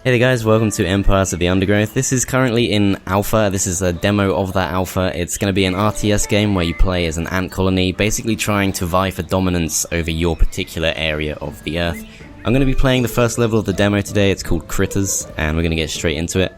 Hey there guys, welcome to Empires of the Undergrowth. This is currently in alpha. This is a demo of that alpha. It's going to be an RTS game where you play as an ant colony, basically trying to vie for dominance over your particular area of the Earth. I'm going to be playing the first level of the demo today. It's called Critters, and we're going to get straight into it.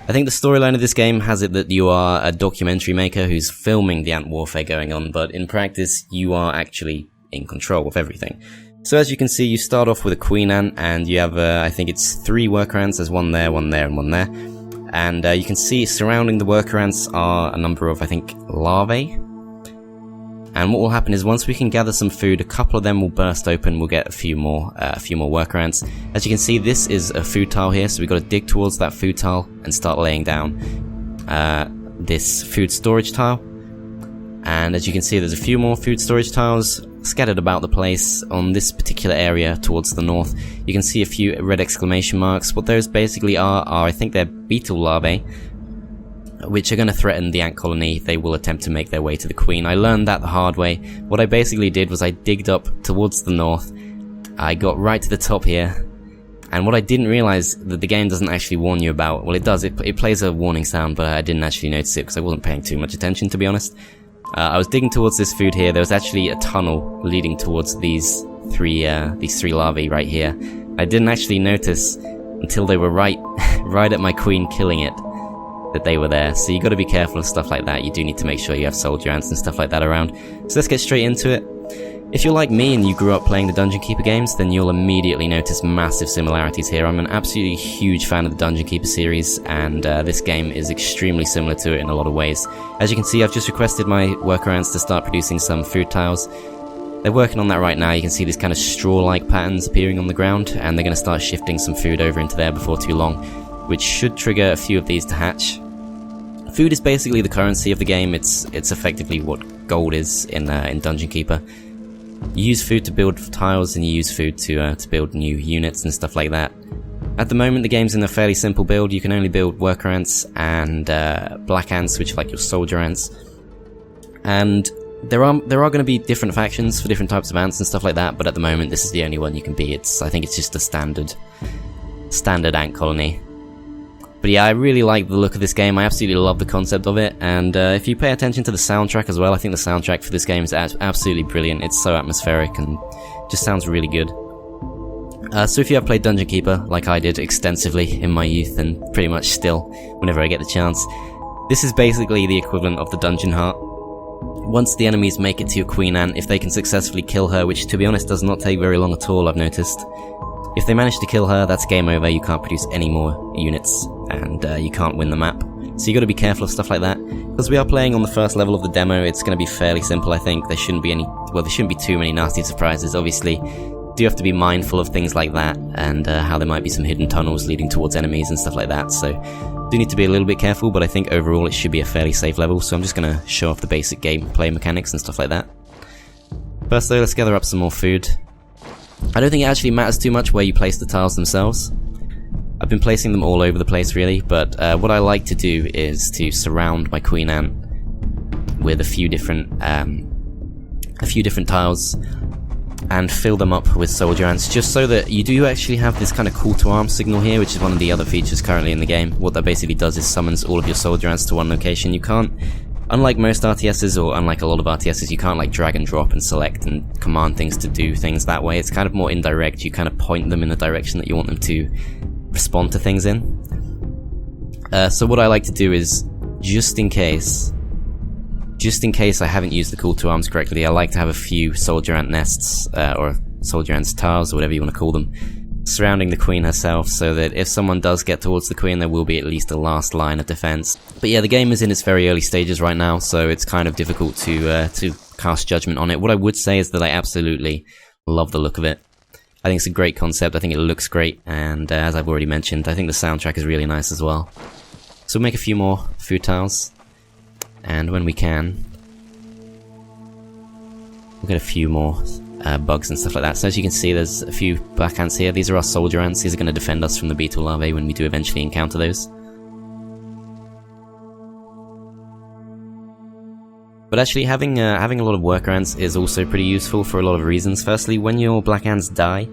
I think the storyline of this game has it that you are a documentary maker who's filming the ant warfare going on, but in practice you are actually in control of everything. So as you can see, you start off with a queen ant, and you have, I think it's 3 worker ants. There's one there, and one there. And you can see surrounding the worker ants are a number of, I think, larvae. And what will happen is once we can gather some food, a couple of them will burst open. We'll get a few more worker ants. As you can see, this is a food tile here, so we've got to dig towards that food tile and start laying down this food storage tile. And as you can see, there's a few more food storage tiles scattered about the place on this particular area towards the north. You can see a few red exclamation marks. What those basically are I think they're beetle larvae, which are going to threaten the ant colony if they will attempt to make their way to the queen. I learned that the hard way. What I basically did was I digged up towards the north. I got right to the top here, and what I didn't realize that the game doesn't actually warn you about, well it does, it plays a warning sound, but I didn't actually notice it because I wasn't paying too much attention, to be honest. I was digging towards this food here. There was actually a tunnel leading towards these three larvae right here. I didn't actually notice until they were right at my queen killing it that they were there. So you got to be careful of stuff like that. You do need to make sure you have soldier ants and stuff like that around. So let's get straight into it. If you're like me and you grew up playing the Dungeon Keeper games, then you'll immediately notice massive similarities here. I'm an absolutely huge fan of the Dungeon Keeper series, and this game is extremely similar to it in a lot of ways. As you can see, I've just requested my worker ants to start producing some food tiles. They're working on that right now. You can see these kind of straw-like patterns appearing on the ground, and they're going to start shifting some food over into there before too long, which should trigger a few of these to hatch. Food is basically the currency of the game. It's effectively what gold is in Dungeon Keeper. You use food to build tiles, and you use food to build new units and stuff like that. At the moment, the game's in a fairly simple build. You can only build worker ants and black ants, which are like your soldier ants. And there are going to be different factions for different types of ants and stuff like that. But at the moment, this is the only one you can be. I think it's just a standard ant colony. But yeah, I really like the look of this game. I absolutely love the concept of it, and if you pay attention to the soundtrack as well, I think the soundtrack for this game is absolutely brilliant. It's so atmospheric and just sounds really good. So if you have played Dungeon Keeper, like I did extensively in my youth, and pretty much still whenever I get the chance, this is basically the equivalent of the Dungeon Heart. Once the enemies make it to your queen ant, if they can successfully kill her, which to be honest does not take very long at all, I've noticed. If they manage to kill her, that's game over. You can't produce any more units, and you can't win the map. So you got to be careful of stuff like that. Because we are playing on the first level of the demo, it's going to be fairly simple, I think. There shouldn't be too many nasty surprises. Obviously, do have to be mindful of things like that, and how there might be some hidden tunnels leading towards enemies and stuff like that. So do need to be a little bit careful, but I think overall it should be a fairly safe level. So I'm just going to show off the basic gameplay mechanics and stuff like that. First though, let's gather up some more food. I don't think it actually matters too much where you place the tiles themselves. I've been placing them all over the place really, but what I like to do is to surround my queen ant with a few different tiles and fill them up with soldier ants, just so that you do actually have this kind of call to arms signal here, which is one of the other features currently in the game. What that basically does is summons all of your soldier ants to one location. You can't, unlike most RTSs, or unlike a lot of RTSs, you can't like drag and drop and select and command things to do things that way. It's kind of more indirect. You kind of point them in the direction that you want them to respond to things in. So what I like to do is, just in case I haven't used the call to arms correctly, I like to have a few soldier ant nests, or soldier ants tiles, or whatever you want to call them, surrounding the queen herself, so that if someone does get towards the queen, there will be at least a last line of defense. But yeah, the game is in its very early stages right now, so it's kind of difficult to cast judgment on it. What I would say is that I absolutely love the look of it. I think it's a great concept. I think it looks great, and as I've already mentioned, I think the soundtrack is really nice as well. So we'll make a few more food tiles, and when we can, we'll get a few more bugs and stuff like that. So as you can see, there's a few black ants here. These are our soldier ants. These are going to defend us from the beetle larvae when we do eventually encounter those. But actually, having a lot of worker ants is also pretty useful for a lot of reasons. Firstly, when your black ants die,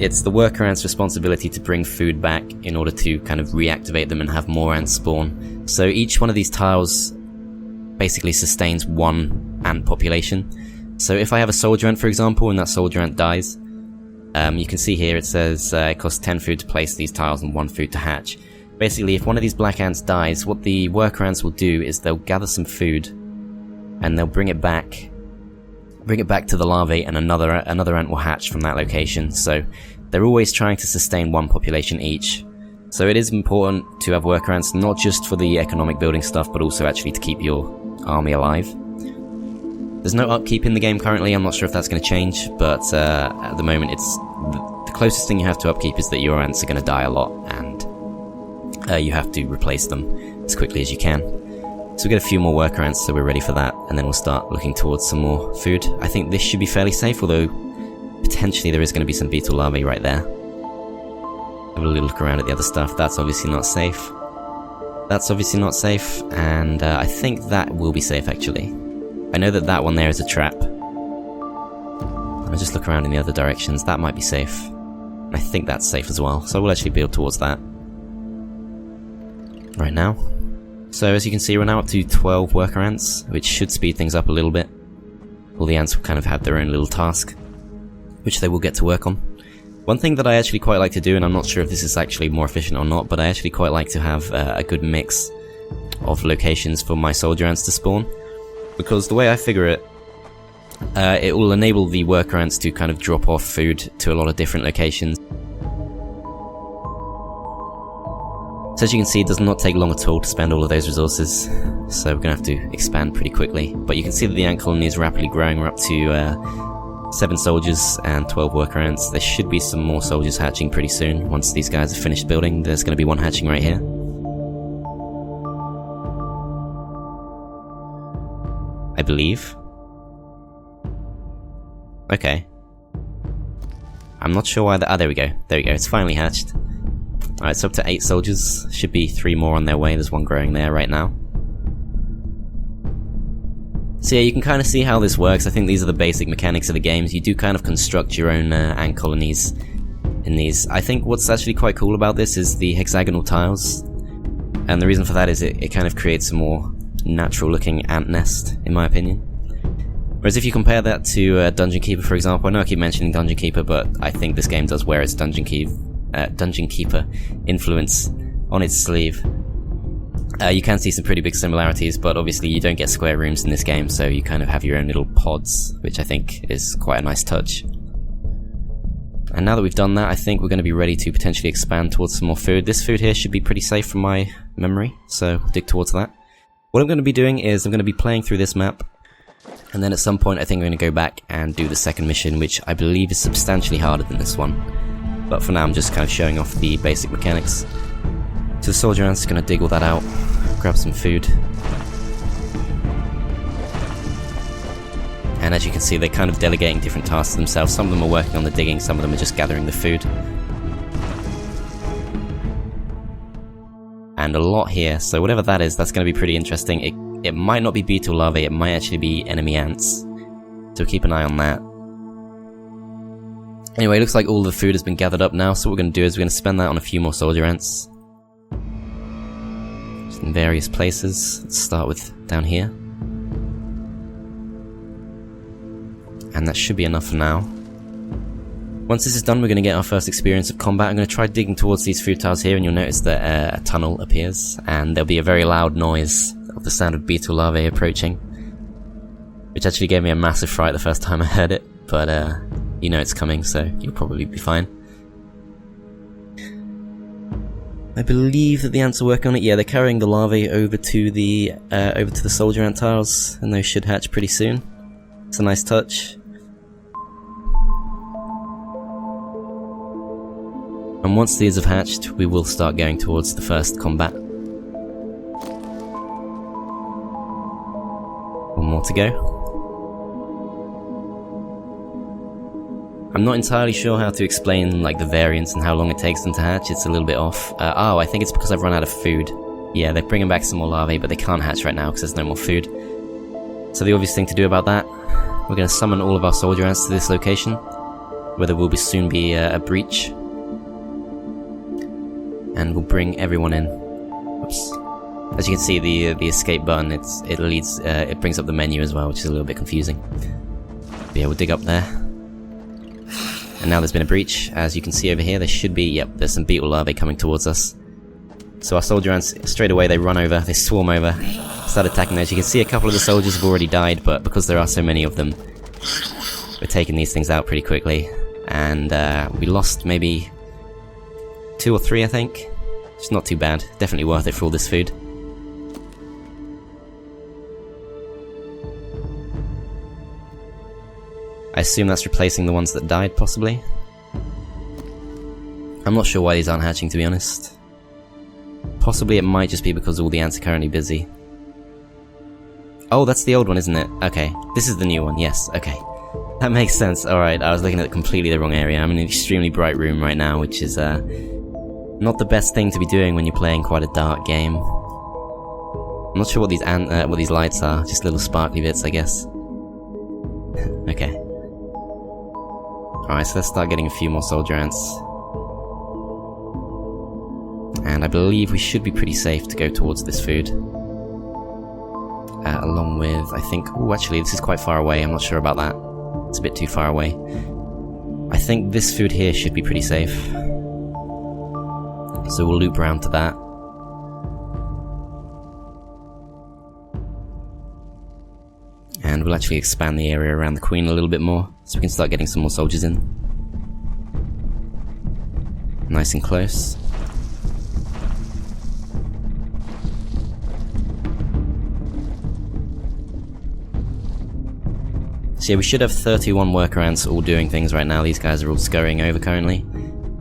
it's the worker ants' responsibility to bring food back in order to kind of reactivate them and have more ants spawn. So each one of these tiles basically sustains one ant population. So if I have a soldier ant, for example, and that soldier ant dies, you can see here it says it costs 10 food to place these tiles and 1 food to hatch. Basically, if one of these black ants dies, what the worker ants will do is they'll gather some food and they'll bring it back to the larvae, and another ant will hatch from that location. So they're always trying to sustain one population each. So it is important to have worker ants, not just for the economic building stuff, but also actually to keep your army alive. There's no upkeep in the game currently. I'm not sure if that's going to change, but at the moment it's the closest thing you have to upkeep is that your ants are going to die a lot, and you have to replace them as quickly as you can. So we'll get a few more worker ants, so we're ready for that, and then we'll start looking towards some more food. I think this should be fairly safe, although potentially there is going to be some beetle larvae right there. Have a little look around at the other stuff. That's obviously not safe. That's obviously not safe, and I think that will be safe actually. I know that that one there is a trap. I'll just look around in the other directions. That might be safe. I think that's safe as well, so we'll actually build towards that right now. So as you can see, we're now up to 12 worker ants, which should speed things up a little bit. All the ants will kind of have their own little task, which they will get to work on. One thing that I actually quite like to do, and I'm not sure if this is actually more efficient or not, but I actually quite like to have a good mix of locations for my soldier ants to spawn. Because the way I figure it, it will enable the worker ants to kind of drop off food to a lot of different locations. So as you can see, it does not take long at all to spend all of those resources, so we're going to have to expand pretty quickly. But you can see that the ant colony is rapidly growing. We're up to 7 soldiers and 12 worker ants. There should be some more soldiers hatching pretty soon. Once these guys are finished building, there's going to be one hatching right here. I believe. Okay. I'm not sure why the... Ah, there we go. There we go. It's finally hatched. Alright, it's up to 8 soldiers. Should be 3 more on their way. There's one growing there right now. So yeah, you can kind of see how this works. I think these are the basic mechanics of the games. You do kind of construct your own ant colonies in these. I think what's actually quite cool about this is the hexagonal tiles. And the reason for that is it kind of creates a more natural looking ant nest, in my opinion. Whereas if you compare that to Dungeon Keeper, for example, I know I keep mentioning Dungeon Keeper, but I think this game does wear its Dungeon Keeper influence on its sleeve. You can see some pretty big similarities, but obviously you don't get square rooms in this game, so you kind of have your own little pods, which I think is quite a nice touch. And now that we've done that, I think we're going to be ready to potentially expand towards some more food. This food here should be pretty safe from my memory, so we'll dig towards that. What I'm going to be doing is I'm going to be playing through this map, and then at some point I think I'm going to go back and do the second mission, which I believe is substantially harder than this one. But for now I'm just kind of showing off the basic mechanics. So the soldier ants are going to dig all that out, grab some food. And as you can see, they're kind of delegating different tasks to themselves. Some of them are working on the digging, some of them are just gathering the food. And a lot here, so whatever that is, that's going to be pretty interesting. It might not be beetle larvae, it might actually be enemy ants. So keep an eye on that. Anyway, it looks like all the food has been gathered up now, so what we're going to do is we're going to spend that on a few more soldier ants. Just in various places. Let's start with down here. And that should be enough for now. Once this is done, we're going to get our first experience of combat. I'm going to try digging towards these food tiles here, and you'll notice that a tunnel appears, and there'll be a very loud noise of the sound of beetle larvae approaching, which actually gave me a massive fright the first time I heard it, but you know it's coming, so you'll probably be fine. I believe that the ants are working on it. Yeah, they're carrying the larvae over to the soldier ant tiles, and those should hatch pretty soon. It's a nice touch. And once these have hatched, we will start going towards the first combat. One more to go. I'm not entirely sure how to explain like the variance and how long it takes them to hatch. It's a little bit off. Oh, I think it's because I've run out of food. Yeah, they're bringing back some more larvae, but they can't hatch right now because there's no more food. So the obvious thing to do about that, we're going to summon all of our soldier ants to this location. where there will soon be a breach. And we'll bring everyone in. Oops. As you can see, the escape button, it brings up the menu as well, which is a little bit confusing. But yeah, we'll dig up there. And now there's been a breach. As you can see over here, there should be, yep, there's some beetle larvae coming towards us. So our soldier ants, straight away, they run over, they swarm over, start attacking those. You can see a couple of the soldiers have already died, but because there are so many of them, we're taking these things out pretty quickly. And we lost maybe 2 or 3, I think. It's not too bad. Definitely worth it for all this food. I assume that's replacing the ones that died, possibly. I'm not sure why these aren't hatching, to be honest. Possibly it might just be because all the ants are currently busy. Oh, that's the old one, isn't it? Okay, this is the new one, yes, okay. That makes sense, alright, I was looking at completely the wrong area. I'm in an extremely bright room right now, which is not the best thing to be doing when you're playing quite a dark game. I'm not sure what these lights are, just little sparkly bits, I guess. Okay. Alright, so let's start getting a few more soldier ants. And I believe we should be pretty safe to go towards this food. Along with, I think... Oh, actually, this is quite far away. I'm not sure about that. It's a bit too far away. I think this food here should be pretty safe. So we'll loop around to that. And we'll actually expand the area around the queen a little bit more, so we can start getting some more soldiers in. Nice and close. So yeah, we should have 31 worker ants all doing things right now. These guys are all scurrying over currently.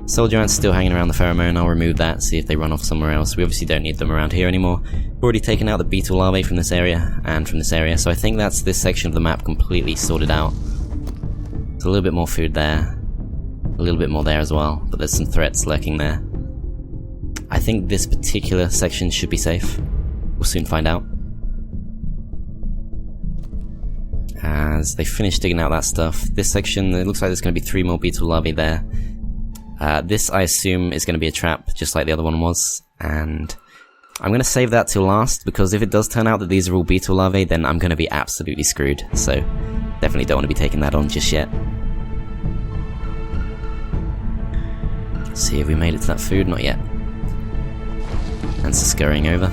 Soldier ants still hanging around the pheromone. I'll remove that, see if they run off somewhere else. We obviously don't need them around here anymore. We've already taken out the beetle larvae from this area, and from this area, so I think that's this section of the map completely sorted out. There's a little bit more food there. A little bit more there as well, but there's some threats lurking there. I think this particular section should be safe. We'll soon find out. As they finish digging out that stuff, this section, it looks like there's going to be 3 more beetle larvae there. This, I assume, is going to be a trap, just like the other one was, and I'm going to save that till last, because if it does turn out that these are all beetle larvae, then I'm going to be absolutely screwed, so definitely don't want to be taking that on just yet. Let's see if we made it to that food, not yet. Ants are scurrying over.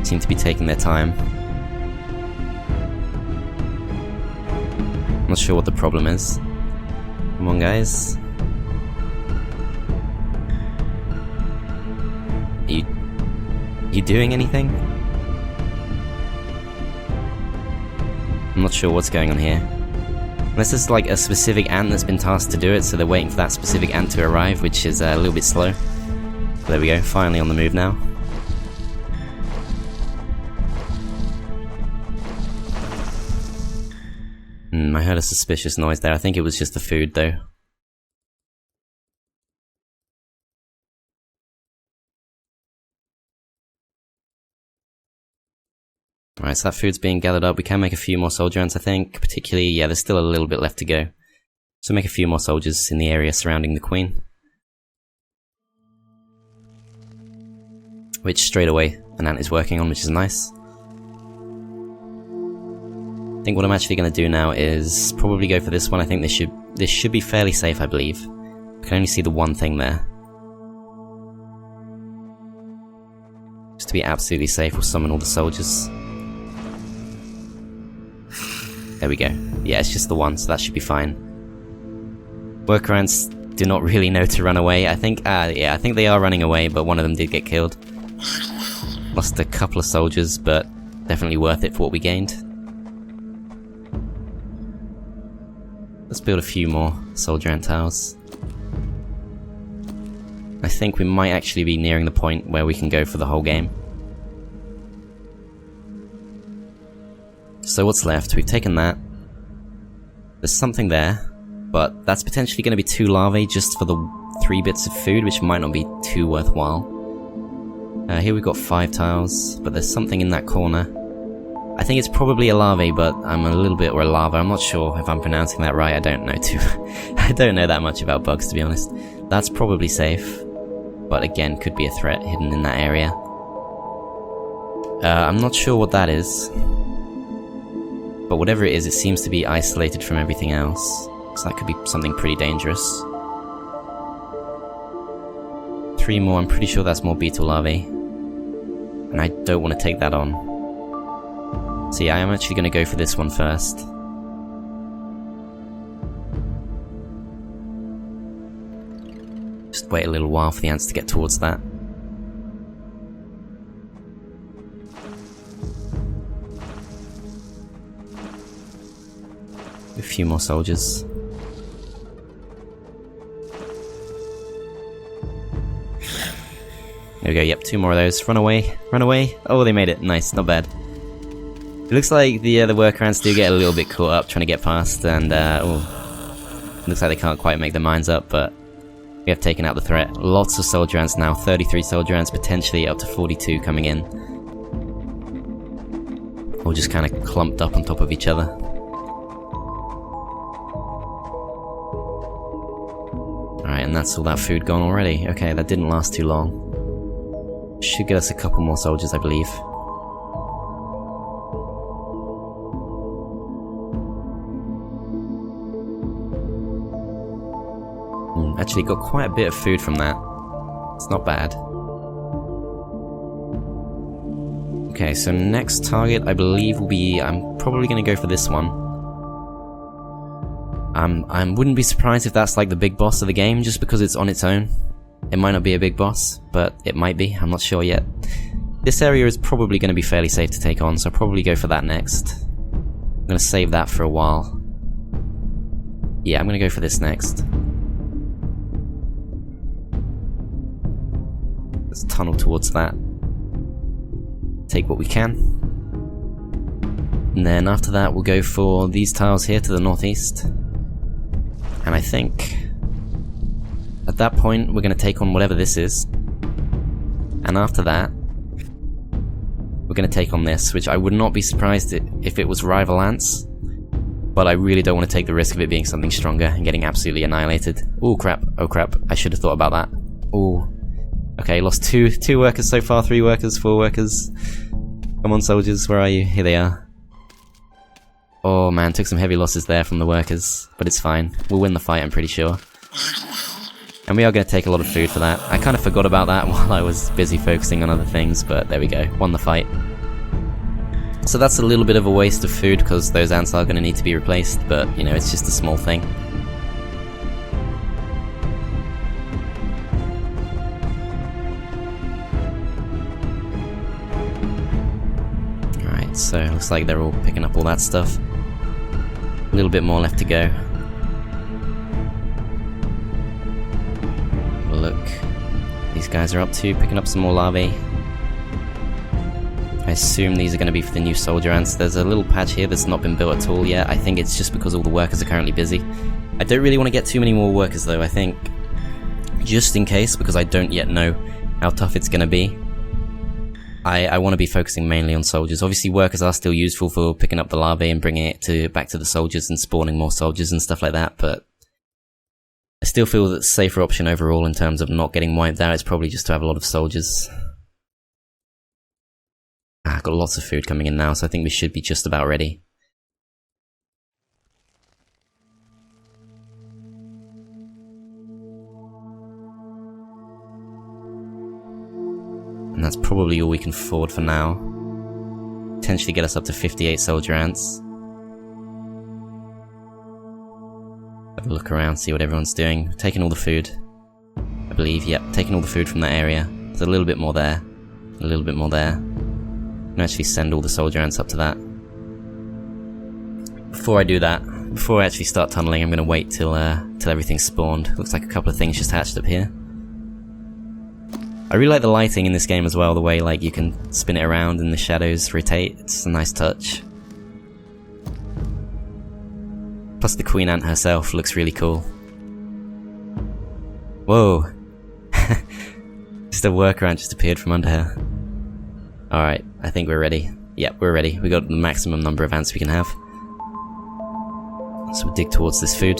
Seem to be taking their time. Not sure what the problem is. Come on, guys. You doing anything? I'm not sure what's going on here. Unless there's like a specific ant that's been tasked to do it, so they're waiting for that specific ant to arrive, which is a little bit slow. There we go, finally on the move now. I heard a suspicious noise there. I think it was just the food, though. Alright, so that food's being gathered up. We can make a few more soldier ants, I think. Particularly, yeah, there's still a little bit left to go. So make a few more soldiers in the area surrounding the queen. Which, straight away, an ant is working on, which is nice. I think what I'm actually going to do now is probably go for this one. I think this should be fairly safe, I believe. I can only see the one thing there. Just to be absolutely safe, we'll summon all the soldiers. There we go. Yeah, it's just the one, so that should be fine. Worker ants do not really know to run away. I think, yeah, I think they are running away, but one of them did get killed. Lost a couple of soldiers, but definitely worth it for what we gained. Let's build a few more soldier ant towers. I think we might actually be nearing the point where we can go for the whole game. So what's left? We've taken that. There's something there, but that's potentially going to be 2 larvae just for the 3 bits of food, which might not be too worthwhile. Here we've got 5 tiles, but there's something in that corner. I think it's probably a larvae, but I'm a little bit, or a larva, I'm not sure if I'm pronouncing that right, I don't know I don't know that much about bugs, to be honest. That's probably safe, but again, could be a threat hidden in that area. I'm not sure what that is, but whatever it is, it seems to be isolated from everything else, so that could be something pretty dangerous. 3 more, I'm pretty sure that's more beetle larvae, and I don't want to take that on. So yeah, I'm actually going to go for this one first. Just wait a little while for the ants to get towards that. A few more soldiers. There we go, yep, 2 more of those. Run away, run away. Oh, they made it. Nice, not bad. It looks like the worker ants do get a little bit caught up trying to get past, and looks like they can't quite make their minds up, but we have taken out the threat. Lots of soldier ants now, 33 soldier ants, potentially up to 42 coming in. All just kind of clumped up on top of each other. Alright, and that's all that food gone already. Okay, that didn't last too long. Should get us a couple more soldiers, I believe. Actually got quite a bit of food from that. It's not bad. Okay, so next target I believe will be, I'm probably going to go for this one. I wouldn't be surprised if that's like the big boss of the game, just because it's on its own. It might not be a big boss, but it might be, I'm not sure yet. This area is probably going to be fairly safe to take on, so I'll probably go for that next. I'm going to save that for a while. Yeah, I'm going to go for this next. Let's tunnel towards that. Take what we can. And then after that we'll go for these tiles here to the northeast. And I think at that point we're going to take on whatever this is. And after that we're going to take on this, which I would not be surprised if it was rival ants. But I really don't want to take the risk of it being something stronger and getting absolutely annihilated. Oh crap, I should have thought about that. Oh. Okay, lost two workers so far, 3 workers, 4 workers. Come on soldiers, where are you? Here they are. Oh man, took some heavy losses there from the workers, but it's fine. We'll win the fight, I'm pretty sure. And we are going to take a lot of food for that. I kind of forgot about that while I was busy focusing on other things, but there we go, won the fight. So that's a little bit of a waste of food, because those ants are going to need to be replaced, but you know, it's just a small thing. So it looks like they're all picking up all that stuff. A little bit more left to go. Look, these guys are up to picking up some more larvae. I assume these are going to be for the new soldier ants. There's a little patch here that's not been built at all yet. I think it's just because all the workers are currently busy. I don't really want to get too many more workers though. I think just in case, because I don't yet know how tough it's going to be, I want to be focusing mainly on soldiers. Obviously workers are still useful for picking up the larvae and bringing it back to the soldiers and spawning more soldiers and stuff like that, but I still feel that the safer option overall in terms of not getting wiped out is probably just to have a lot of soldiers. I've got lots of food coming in now, so I think we should be just about ready. And that's probably all we can afford for now. Potentially get us up to 58 soldier ants. Have a look around, see what everyone's doing. Taking all the food, I believe. Yep, taking all the food from that area. There's a little bit more there. A little bit more there. I'm gonna actually send all the soldier ants up to that. Before I do that, before I actually start tunneling, I'm gonna wait till everything's spawned. Looks like a couple of things just hatched up here. I really like the lighting in this game as well, the way like you can spin it around and the shadows rotate. It's a nice touch. Plus the queen ant herself looks really cool. Whoa! Just a worker ant just appeared from under her. Alright, I think we're ready. Yep, we're ready. We got the maximum number of ants we can have. So we'll dig towards this food.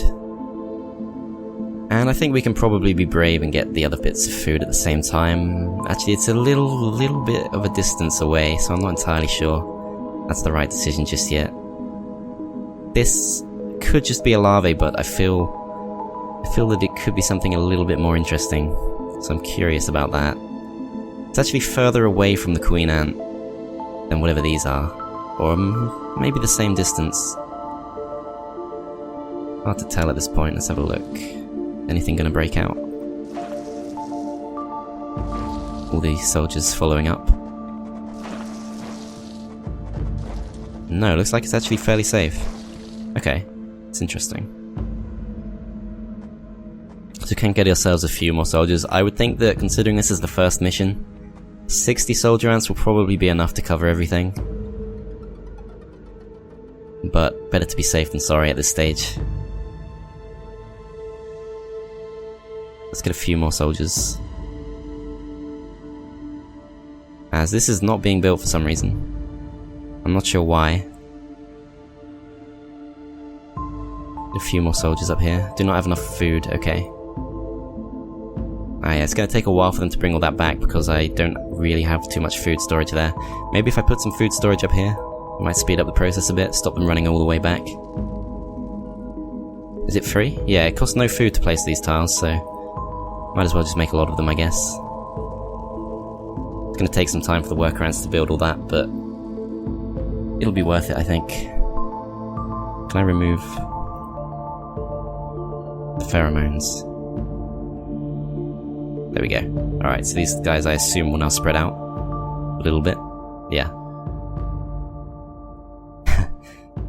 And I think we can probably be brave and get the other bits of food at the same time. Actually, it's a little bit of a distance away, so I'm not entirely sure that's the right decision just yet. This could just be a larvae, but I feel that it could be something a little bit more interesting. So I'm curious about that. It's actually further away from the queen ant than whatever these are. Or maybe the same distance. Hard to tell at this point. Let's have a look. Anything gonna break out? All these soldiers following up. No, looks like it's actually fairly safe. Okay, it's interesting. So we can get ourselves a few more soldiers. I would think that considering this is the first mission, 60 soldier ants will probably be enough to cover everything. But better to be safe than sorry at this stage. Let's get a few more soldiers. As this is not being built for some reason. I'm not sure why. A few more soldiers up here. Do not have enough food, okay. Ah yeah, it's gonna take a while for them to bring all that back because I don't really have too much food storage there. Maybe if I put some food storage up here, it might speed up the process a bit, stop them running all the way back. Is it free? Yeah, it costs no food to place these tiles, so might as well just make a lot of them, I guess. It's gonna take some time for the worker ants to build all that, but it'll be worth it, I think. Can I remove the pheromones? There we go. Alright, so these guys I assume will now spread out a little bit. Yeah.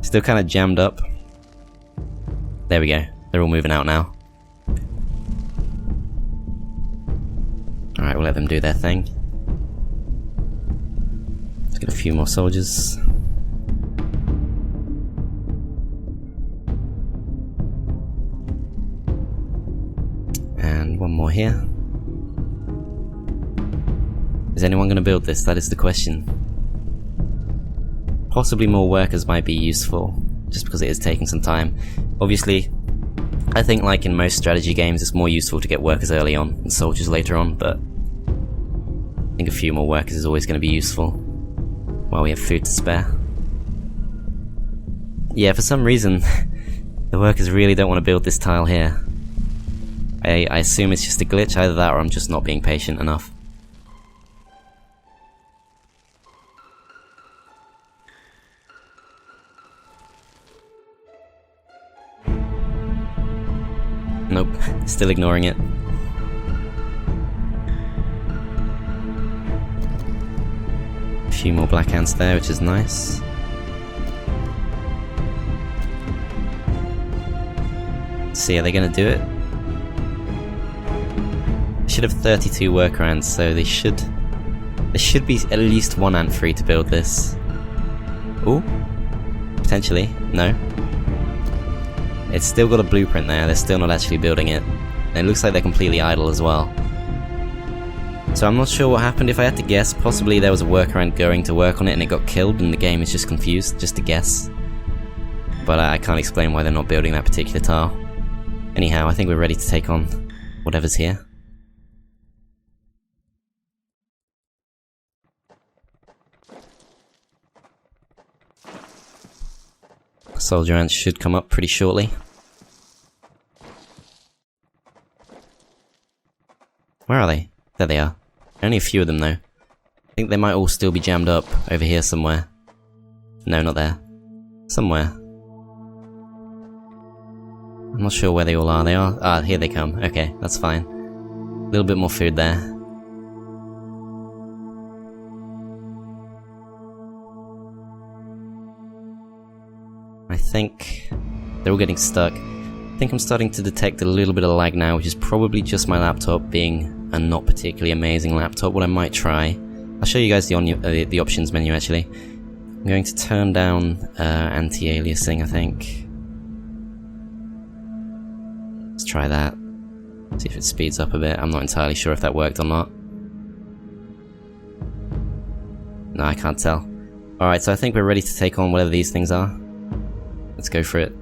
Still kind of jammed up. There we go. They're all moving out now. Alright, we'll let them do their thing. Let's get a few more soldiers. And one more here. Is anyone going to build this? That is the question. Possibly more workers might be useful, just because it is taking some time. Obviously, I think like in most strategy games, it's more useful to get workers early on and soldiers later on, but I think a few more workers is always going to be useful while we have food to spare. Yeah, for some reason, the workers really don't want to build this tile here. I assume it's just a glitch, either that or I'm just not being patient enough. Nope, still ignoring it. A few more black ants there, which is nice. Let's see, are they gonna do it? They should have 32 worker ants, so there should be at least one ant free to build this. Ooh, potentially, no. It's still got a blueprint there, they're still not actually building it. And it looks like they're completely idle as well. So I'm not sure what happened. If I had to guess, possibly there was a worker ant going to work on it and it got killed and the game is just confused, just a guess. But I can't explain why they're not building that particular tile. Anyhow, I think we're ready to take on whatever's here. Soldier ants should come up pretty shortly. Where are they? There they are. Only a few of them though. I think they might all still be jammed up over here somewhere. No, not there. Somewhere. I'm not sure where they all are. They are. Ah, here they come. Okay, that's fine. A little bit more food there. I think they're all getting stuck. I think I'm starting to detect a little bit of lag now, which is probably just my laptop being a not particularly amazing laptop. What I might try, I'll show you guys the options menu actually. I'm going to turn down anti-aliasing, I think. Let's try that. See if it speeds up a bit. I'm not entirely sure if that worked or not. No, I can't tell. Alright, so I think we're ready to take on whatever these things are. Let's go for it.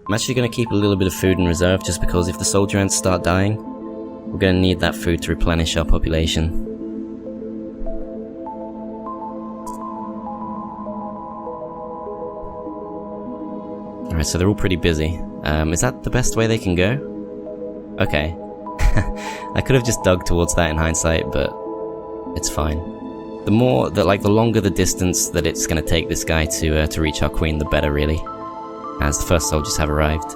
I'm actually going to keep a little bit of food in reserve just because if the soldier ants start dying, we're going to need that food to replenish our population. Alright, so they're all pretty busy. Is that the best way they can go? Okay. I could have just dug towards that in hindsight, but it's fine. The longer the distance that it's going to take this guy to reach our queen, the better, really. As the first soldiers have arrived.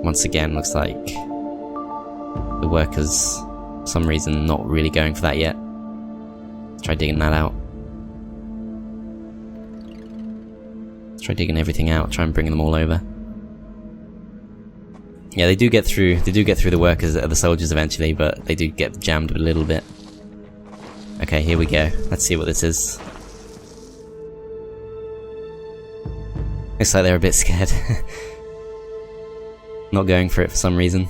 Once again, looks like the workers, for some reason, not really going for that yet. Let's try digging that out. Let's try digging everything out, try and bring them all over. Yeah, they do get through the workers, the soldiers eventually, but they do get jammed a little bit. Okay, here we go. Let's see what this is. Looks like they're a bit scared. Not going for it for some reason.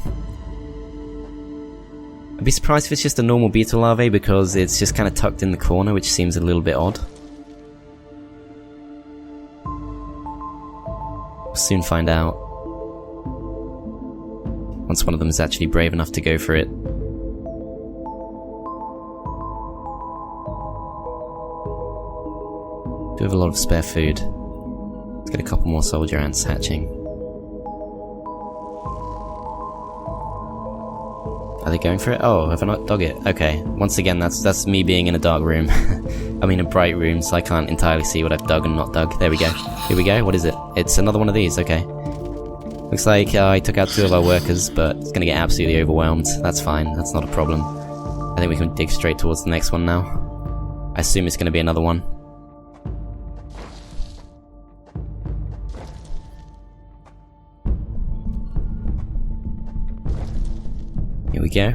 I'd be surprised if it's just a normal beetle larvae because it's just kind of tucked in the corner, which seems a little bit odd. We'll soon find out. Once one of them is actually brave enough to go for it. Do have a lot of spare food. Let's get a couple more soldier ants hatching. Are they going for it? Oh, have I not dug it? Okay. Once again, that's me being in a dark room. I mean a bright room, so I can't entirely see what I've dug and not dug. There we go. Here we go. What is it? It's another one of these. Okay. Looks like I took out 2 of our workers, but it's gonna get absolutely overwhelmed. That's fine. That's not a problem. I think we can dig straight towards the next one now. I assume it's gonna be another one. Here we go.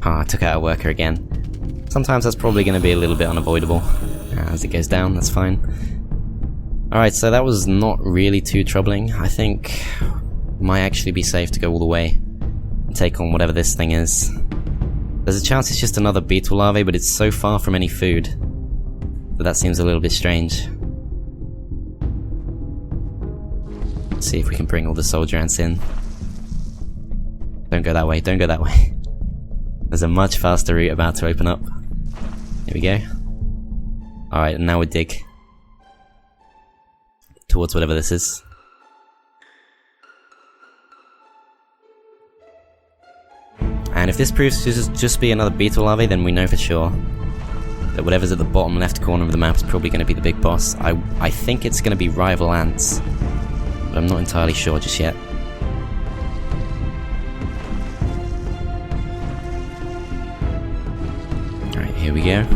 Ah, I took out a worker again. Sometimes that's probably going to be a little bit unavoidable. As it goes down, that's fine. Alright, so that was not really too troubling. I think it might actually be safe to go all the way and take on whatever this thing is. There's a chance it's just another beetle larvae, but it's so far from any food. But that seems a little bit strange. Let's see if we can bring all the soldier ants in. Don't go that way, don't go that way. There's a much faster route about to open up. Here we go. Alright, and now we dig towards whatever this is. And if this proves to just be another beetle larvae, then we know for sure that whatever's at the bottom left corner of the map is probably going to be the big boss. I think it's going to be rival ants, but I'm not entirely sure just yet. Alright, here we go.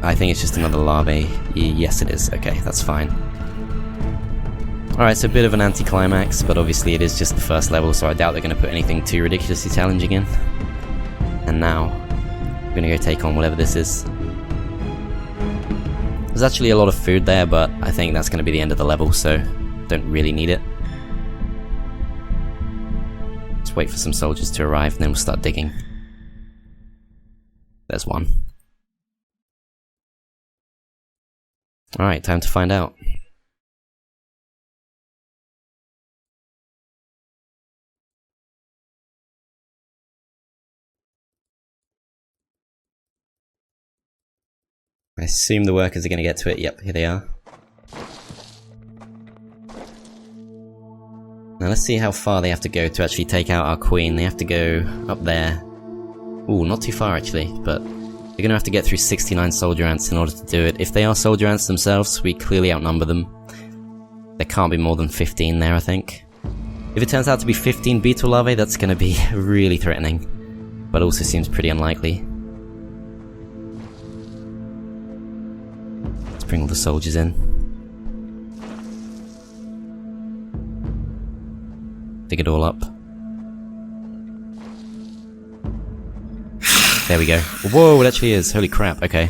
I think it's just another larvae. Yes it is. Okay, that's fine. Alright, so a bit of an anticlimax, but obviously it is just the first level, so I doubt they're going to put anything too ridiculously challenging in. And now, we're going to go take on whatever this is. There's actually a lot of food there, but I think that's going to be the end of the level, so don't really need it. Let's wait for some soldiers to arrive, and then we'll start digging. There's one. Alright, time to find out. I assume the workers are going to get to it. Yep, here they are. Now let's see how far they have to go to actually take out our queen. They have to go up there. Ooh, not too far actually, but they're going to have to get through 69 soldier ants in order to do it. If they are soldier ants themselves, we clearly outnumber them. There can't be more than 15 there, I think. If it turns out to be 15 beetle larvae, that's going to be really threatening, but also seems pretty unlikely. Bring all the soldiers in. Dig it all up. There we go. Whoa, it actually is. Holy crap, okay.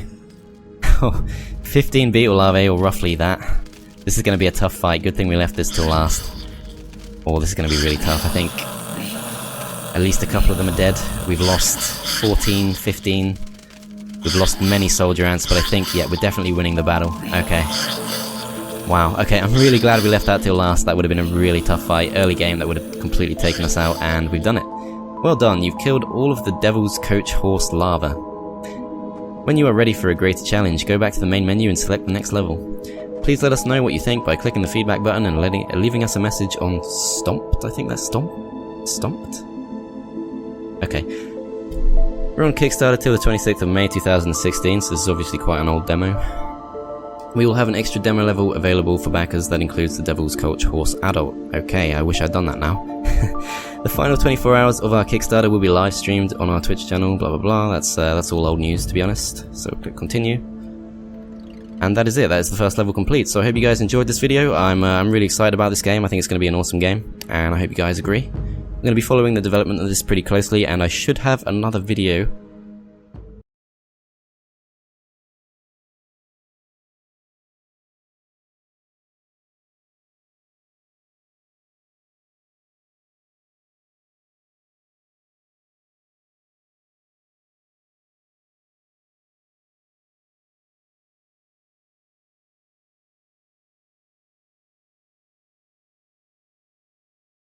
15 beetle larvae, or roughly that. This is going to be a tough fight. Good thing we left this till last. Oh, this is going to be really tough. I think at least a couple of them are dead. We've lost 14, 15. We've lost many soldier ants, but I think, yeah, we're definitely winning the battle. Okay. Wow, okay, I'm really glad we left that till last. That would have been a really tough fight. Early game, that would have completely taken us out, and we've done it. Well done, you've killed all of the Devil's Coach Horse larvae. When you are ready for a greater challenge, go back to the main menu and select the next level. Please let us know what you think by clicking the feedback button and leaving us a message on Stomped. I think that's Stomped? Okay. We're on Kickstarter till the 26th of May 2016, so this is obviously quite an old demo. We will have an extra demo level available for backers that includes the Devil's Coach Horse Adult. Okay, I wish I'd done that now. The final 24 hours of our Kickstarter will be live streamed on our Twitch channel, blah blah blah. That's all old news, to be honest. So click continue. And that is it, that is the first level complete. So I hope you guys enjoyed this video. I'm really excited about this game. I think it's going to be an awesome game, and I hope you guys agree. I'm going to be following the development of this pretty closely, and I should have another video